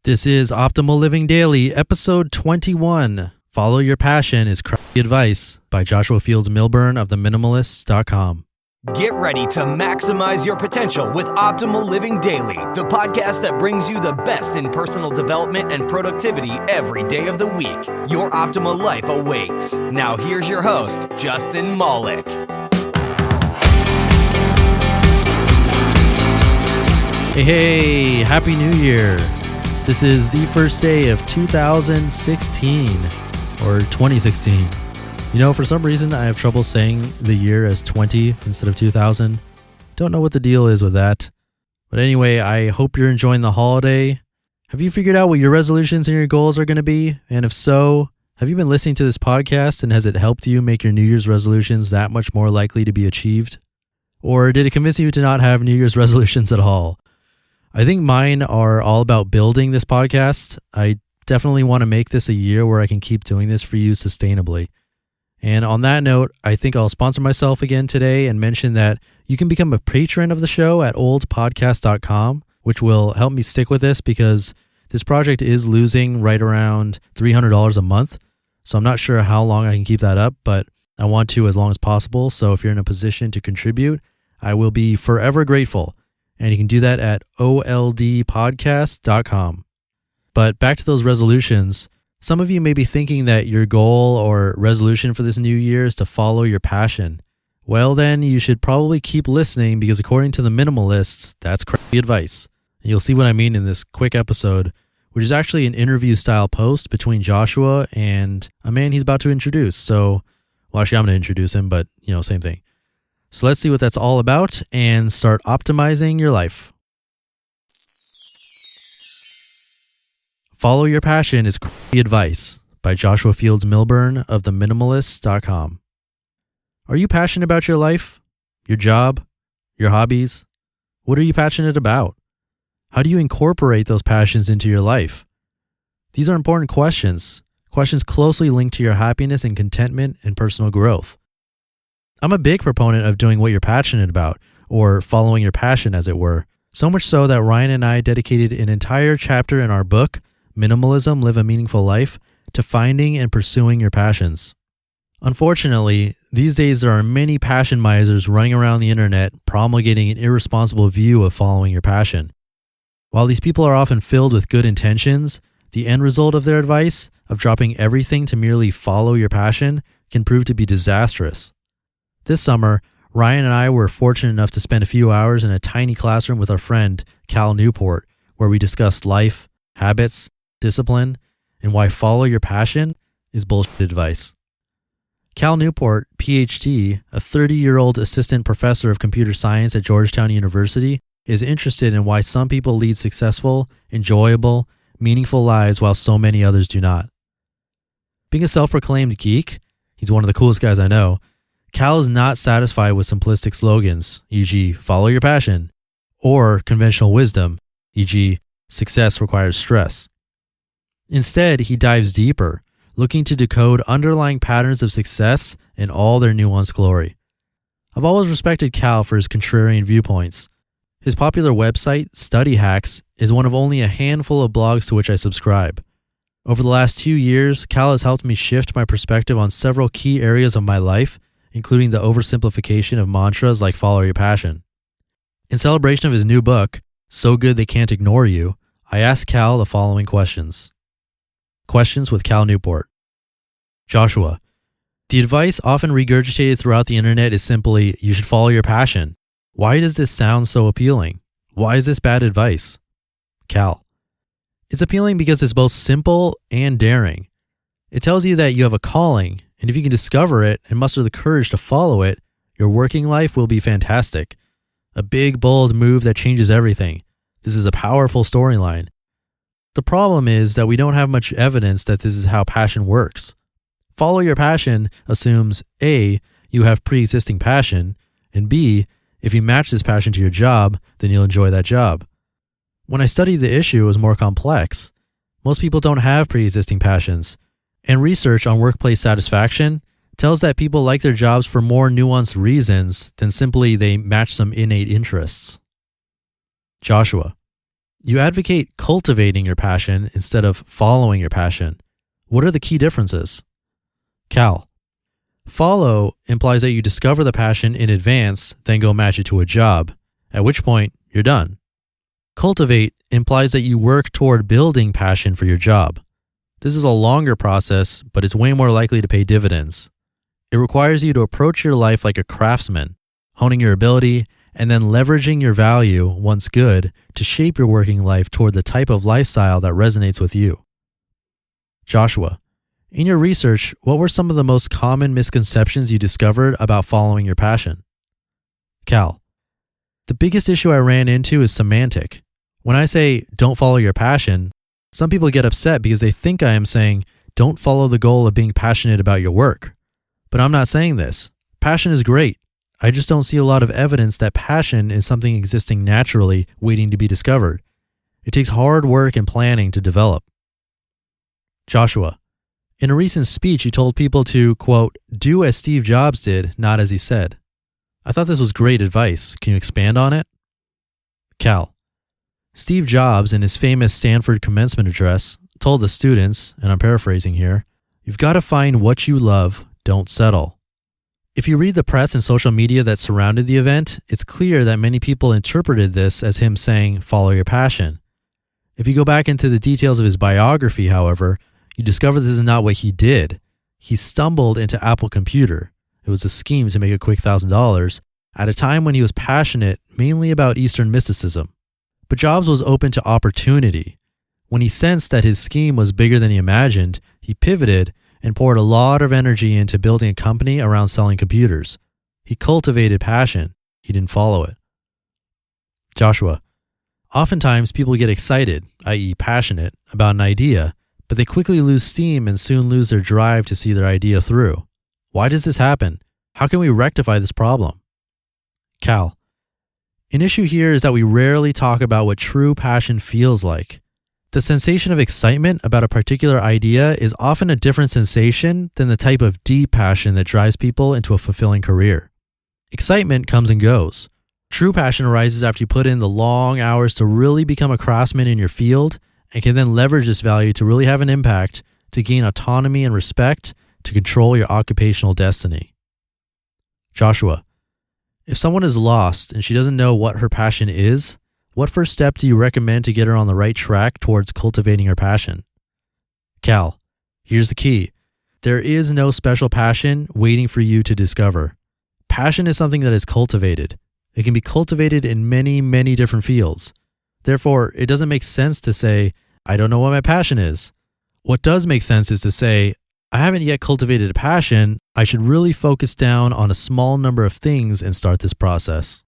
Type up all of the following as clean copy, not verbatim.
This is Optimal Living Daily, episode 21. Follow Your Passion is Crappy Advice by Joshua Fields Millburn of the Minimalists.com. Get ready to maximize your potential with Optimal Living Daily, the podcast that brings you the best in personal development and productivity every day of the week. Your optimal life awaits. Now here's your host, Justin Malik. Hey, Happy New Year. This is the first day of 2016, or 2016. You know, for some reason, I have trouble saying the year as 20 instead of 2000. Don't know what the deal is with that. But anyway, I hope you're enjoying the holiday. Have you figured out what your resolutions and your goals are going to be? And if so, have you been listening to this podcast and has it helped you make your New Year's resolutions that much more likely to be achieved? Or did it convince you to not have New Year's resolutions at all? I think mine are all about building this podcast. I definitely want to make this a year where I can keep doing this for you sustainably. And on that note, I think I'll sponsor myself again today and mention that you can become a patron of the show at oldpodcast.com, which will help me stick with this because this project is losing right around $300 a month. So I'm not sure how long I can keep that up, but I want to as long as possible. So if you're in a position to contribute, I will be forever grateful. And you can do that at oldpodcast.com. But back to those resolutions. Some of you may be thinking that your goal or resolution for this new year is to follow your passion. Well, then you should probably keep listening because according to the Minimalists, that's crappy advice. And you'll see what I mean in this quick episode, which is actually an interview style post between Joshua and a man he's about to introduce. So, well, actually I'm going to introduce him, but same thing. So let's see what that's all about and start optimizing your life. Follow Your Passion is Crappy Advice by Joshua Fields Millburn of the Minimalists.com. Are you passionate about your life, your job, your hobbies? What are you passionate about? How do you incorporate those passions into your life? These are important questions closely linked to your happiness and contentment and personal growth. I'm a big proponent of doing what you're passionate about, or following your passion as it were, so much so that Ryan and I dedicated an entire chapter in our book, Minimalism, Live a Meaningful Life, to finding and pursuing your passions. Unfortunately, these days there are many passion misers running around the internet promulgating an irresponsible view of following your passion. While these people are often filled with good intentions, the end result of their advice of dropping everything to merely follow your passion can prove to be disastrous. This summer, Ryan and I were fortunate enough to spend a few hours in a tiny classroom with our friend, Cal Newport, where we discussed life, habits, discipline, and why follow your passion is bullshit advice. Cal Newport, PhD, a 30-year-old assistant professor of computer science at Georgetown University, is interested in why some people lead successful, enjoyable, meaningful lives while so many others do not. Being a self-proclaimed geek, he's one of the coolest guys I know, Cal is not satisfied with simplistic slogans, e.g., follow your passion, or conventional wisdom, e.g., success requires stress. Instead, he dives deeper, looking to decode underlying patterns of success in all their nuanced glory. I've always respected Cal for his contrarian viewpoints. His popular website, Study Hacks, is one of only a handful of blogs to which I subscribe. Over the last 2 years, Cal has helped me shift my perspective on several key areas of my life, including the oversimplification of mantras like follow your passion. In celebration of his new book, So Good They Can't Ignore You, I asked Cal the following questions. Questions with Cal Newport. Joshua, the advice often regurgitated throughout the internet is simply, you should follow your passion. Why does this sound so appealing? Why is this bad advice? Cal, it's appealing because it's both simple and daring. It tells you that you have a calling, and if you can discover it and muster the courage to follow it, your working life will be fantastic. A big, bold move that changes everything. This is a powerful storyline. The problem is that we don't have much evidence that this is how passion works. Follow your passion assumes A, you have pre-existing passion, and B, if you match this passion to your job, then you'll enjoy that job. When I studied the issue, it was more complex. Most people don't have pre-existing passions, and research on workplace satisfaction tells that people like their jobs for more nuanced reasons than simply they match some innate interests. Joshua, You advocate cultivating your passion instead of following your passion. What are the key differences? Cal, follow implies that you discover the passion in advance, then go match it to a job, at which point you're done. Cultivate implies that you work toward building passion for your job. This is a longer process, but it's way more likely to pay dividends. It requires you to approach your life like a craftsman, honing your ability and then leveraging your value, once good, to shape your working life toward the type of lifestyle that resonates with you. Joshua, in your research, what were some of the most common misconceptions you discovered about following your passion? Cal, the biggest issue I ran into is semantic. When I say don't follow your passion, some people get upset because they think I am saying don't follow the goal of being passionate about your work. But I'm not saying this. Passion is great. I just don't see a lot of evidence that passion is something existing naturally, waiting to be discovered. It takes hard work and planning to develop. Joshua, in a recent speech, you told people to, quote, do as Steve Jobs did, not as he said. I thought this was great advice. Can you expand on it? Cal, Steve Jobs, in his famous Stanford commencement address, told the students, and I'm paraphrasing here, you've got to find what you love, don't settle. If you read the press and social media that surrounded the event, it's clear that many people interpreted this as him saying, follow your passion. If you go back into the details of his biography, however, you discover this is not what he did. He stumbled into Apple Computer. It was a scheme to make a quick $1,000 at a time when he was passionate mainly about Eastern mysticism. But Jobs was open to opportunity. When he sensed that his scheme was bigger than he imagined, he pivoted and poured a lot of energy into building a company around selling computers. He cultivated passion. He didn't follow it. Joshua, oftentimes people get excited, i.e. passionate, about an idea, but they quickly lose steam and soon lose their drive to see their idea through. Why does this happen? How can we rectify this problem? Cal, an issue here is that we rarely talk about what true passion feels like. The sensation of excitement about a particular idea is often a different sensation than the type of deep passion that drives people into a fulfilling career. Excitement comes and goes. True passion arises after you put in the long hours to really become a craftsman in your field and can then leverage this value to really have an impact, to gain autonomy and respect, to control your occupational destiny. Joshua, if someone is lost and she doesn't know what her passion is, what first step do you recommend to get her on the right track towards cultivating her passion? Cal, here's the key. There is no special passion waiting for you to discover. Passion is something that is cultivated. It can be cultivated in many, many different fields. Therefore, it doesn't make sense to say, I don't know what my passion is. What does make sense is to say, I haven't yet cultivated a passion. I should really focus down on a small number of things and start this process.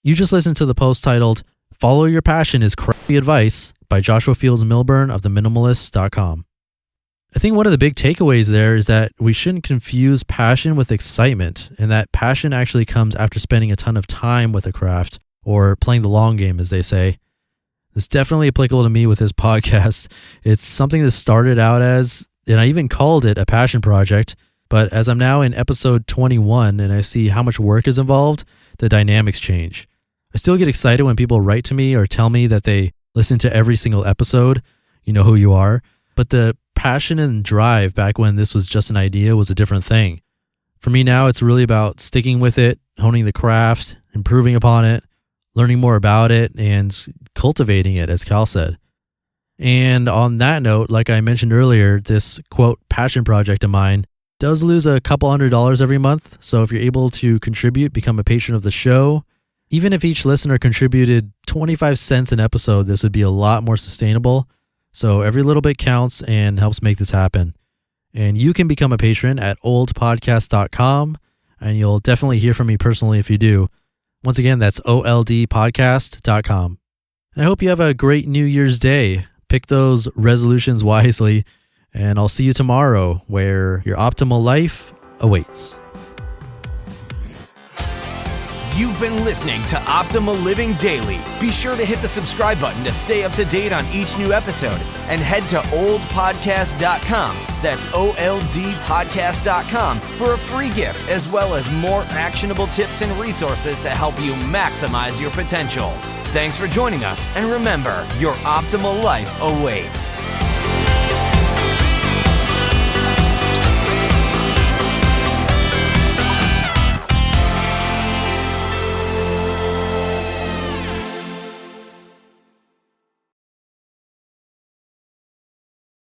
You just listened to the post titled, Follow Your Passion is Crappy Advice by Joshua Fields Millburn of the Minimalists.com. I think one of the big takeaways there is that we shouldn't confuse passion with excitement, and that passion actually comes after spending a ton of time with a craft, or playing the long game, as they say. It's definitely applicable to me with this podcast. It's something that started out as, and I even called it a passion project, but as I'm now in episode 21 and I see how much work is involved, the dynamics change. I still get excited when people write to me or tell me that they listen to every single episode. You know who you are. But the passion and drive back when this was just an idea was a different thing. For me now, it's really about sticking with it, honing the craft, improving upon it, learning more about it, and cultivating it, as Cal said. And on that note, like I mentioned earlier, this, quote, passion project of mine does lose a couple $100 every month. So if you're able to contribute, become a patron of the show. Even if each listener contributed 25 cents an episode, this would be a lot more sustainable. So every little bit counts and helps make this happen. And you can become a patron at oldpodcast.com, and you'll definitely hear from me personally if you do. Once again, that's oldpodcast.com. And I hope you have a great New Year's Day. Pick those resolutions wisely, and I'll see you tomorrow where your optimal life awaits. You've been listening to Optimal Living Daily. Be sure to hit the subscribe button to stay up to date on each new episode, and head to oldpodcast.com. That's OLDpodcast.com for a free gift, as well as more actionable tips and resources to help you maximize your potential. Thanks for joining us, and remember, your optimal life awaits.